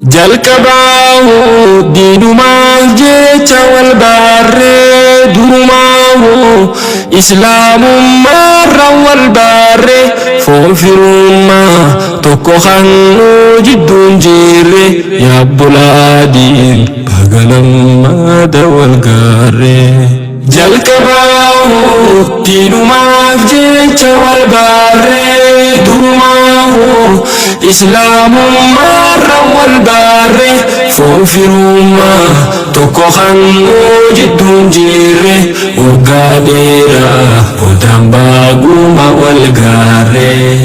jalqabaahu diinumaaf jecha wal baarree durumaahu islaamummaarra wal baarree foon firummaa tokko hannuu jidduun jirre yaabbulaadiin bagalammaada wal gaarree jalqabaahu diinumaaf jecha wal baarree durumaahu islaamummaarra wal baarree foon firummaa tokko hannuu jidduun jirre waggaa dheeraa boodaan baaguma wal gaarree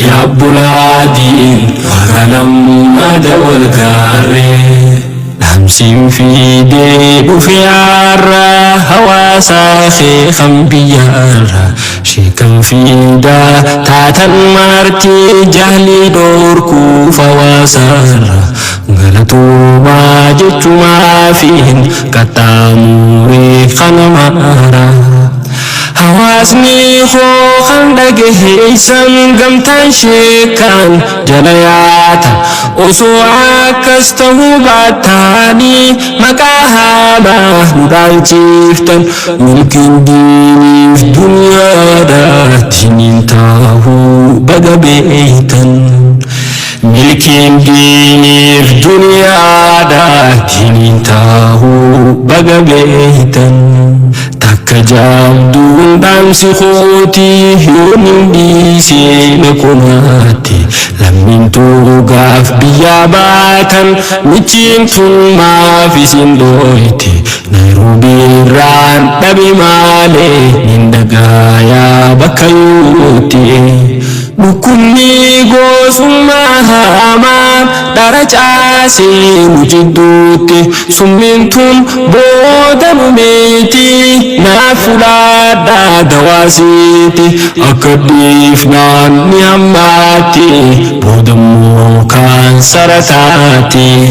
yaabbulaadiin bagalammaada wal gaarree Hamsin fide bufiarra hawasa kham biyarra shikam fida tatan marti jahli dorku fawasarra galatu majtuma fihin katamuri khanamara hawasni kho khandage hisan gamtan shekan jalayata usuakastahu batani makahaba mudalchiftan mulkin dinif dunya datinin tahu bagabeitan milkin dinif dunya datinin tahu bagabeitan Kajabdun damsi khoti yonin disi nekumati lamin tugaf biyabatan micin tun mafisin doiti Nairobi ran dabi male nindagaya bakayuti Bukunni gosumma hamam darajasi mujiduti sumintun boda mumiti nafulada dawasiti akadifnan niamati boda mukan saratati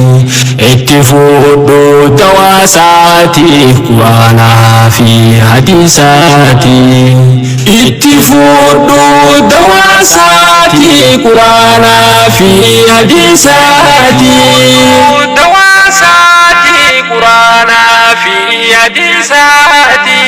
ittifudu dawasati kuana fi hadisati ittifudu dawasati Qur'ana fi hadisati dawasati Qur'ana fi hadisati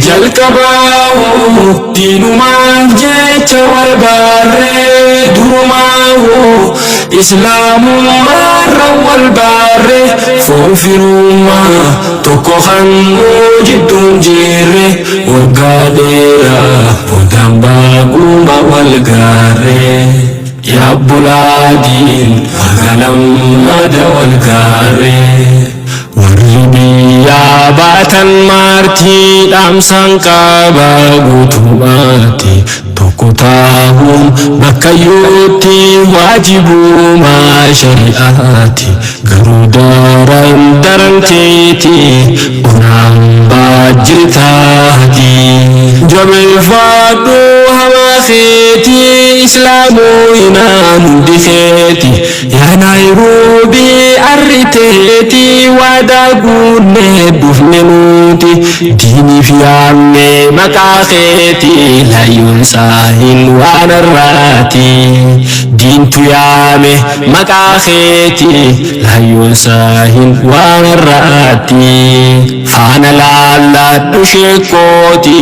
jalqabaahu diinumaaf jecha wal baarree durumaahu islaamummaarra wal baarree foon firummaa tokko hannuu jidduun jirre waggaa dheeraa boodaan baaguma wal gaarree yaabbulaadiin bagalammaada wal gaarree warri biyyaa baatan maartii dhaamsan qaba guutummaatti tokko taahuun bakkayyootti waajibumaa shari'aati garuu daran keeti onaan baajjirtaati jabeeffadhu hamaa keeti islaamuu inaan hundi keeti yaa Nairobii arriteeti waadaa guunnee dhufne nuti diiniif yaamne maqaa keeti laayyoon saahin waan irraati diintu yaame maqaa keeti laayyoon saahin waan irraati faana laalladhu sheekooti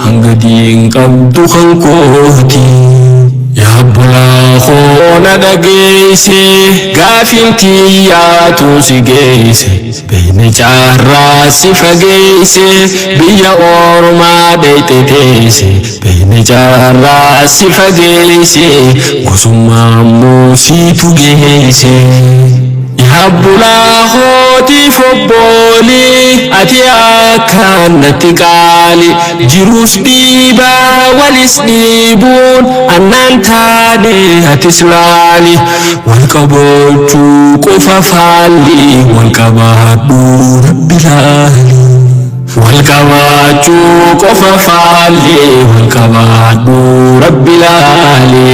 hanga diin qabdu kan kooti Yaabbulaa khoona dhageesse gaafintii yaatu si geesse beeyne caarraa si fageesse biyya ormaa dheeyte teesse beeyne caarraa si fageesse gosummaa immoo siitu geesse Yaabbulaa khootiif obboolii ati akkaan natti qaali jiruus dhiibaa walis dhiibuun annaan taane atis laali wal qabaachuu qofa faalli wal qabaadhu rabbi laali wal qabaachuu qofa faalli wal qabaadhu rabbi laali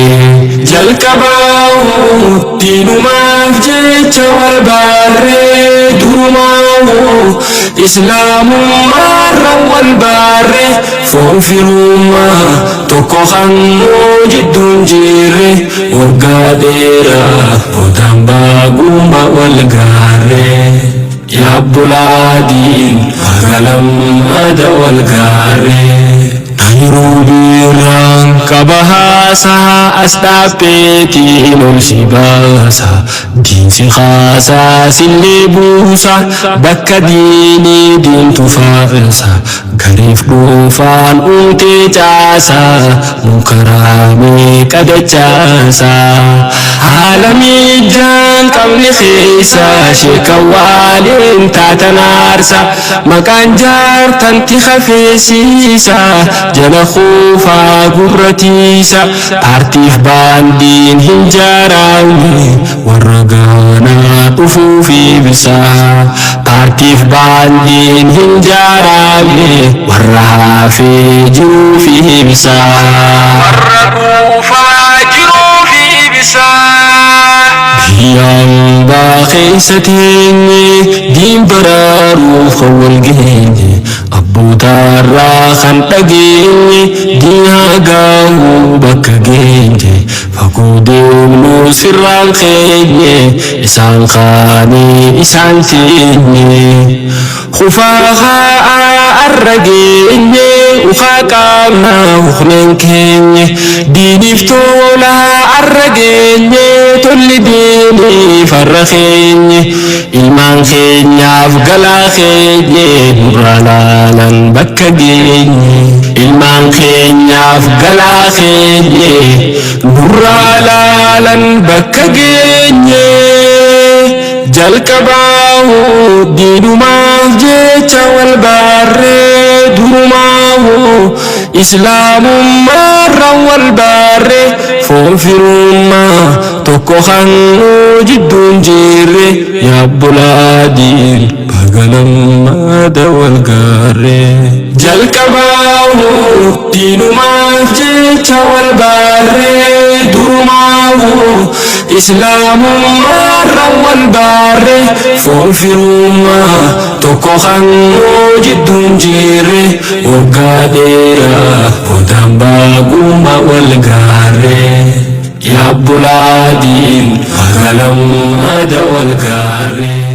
jalqabaahu diinumaaf jecha wal baarree durumaahu islaamummaarra wal baarree foon firummaa tokko hannuu jidduun jirre waggaa dheeraa boodaan baaguma والقاري يا بلادي فقلمد والقاري نيروبي رانك بهاسا أستابيتي نمشي باسا دين سخاسا سلبوسا بك ديني دين تفارسا غريف دوفان أنتي جاسا مكرامي كدجاسا عالمي جان قبل خيسا شكوالين تاتنارسا مكان جار تنتي خفيسيسا جل خوفا قرتيسا ارتيف باندين هنجاراوي ورقانا طفوفي بسا ارتيف باندين هنجاراوي ورهافي جروفي بسا ورقوفا جروفي بسا يوم باخيستيني دين برارو خول جيني أبو تارا خنتقيني ديها قاو بك جيني فقوديم نو سران خيني إسان خاني إسان تيني خفاها أرقيني وخاكامنا وخنين كيني ديني فتولا أرقيني تولي ديني فرخيني إلمان خيني أفقلا خيني نرالالا بكا جيني إلمان خيني أفقلا خيني نرالالا بكا جيني جالكباو دينو مافجيتا والباري درماو إسلام مرة والباري فوفرما توكو خانو جدون جيري يا بلادي بغلم مادا والغاري جالكباو دينو مافجيتا والباري درماو إسلام مرة والباري فوفرما توكو خانو جدون جيري وقاديرا ودنباقوما والغاري يا بلادي فغلم مادا والغاري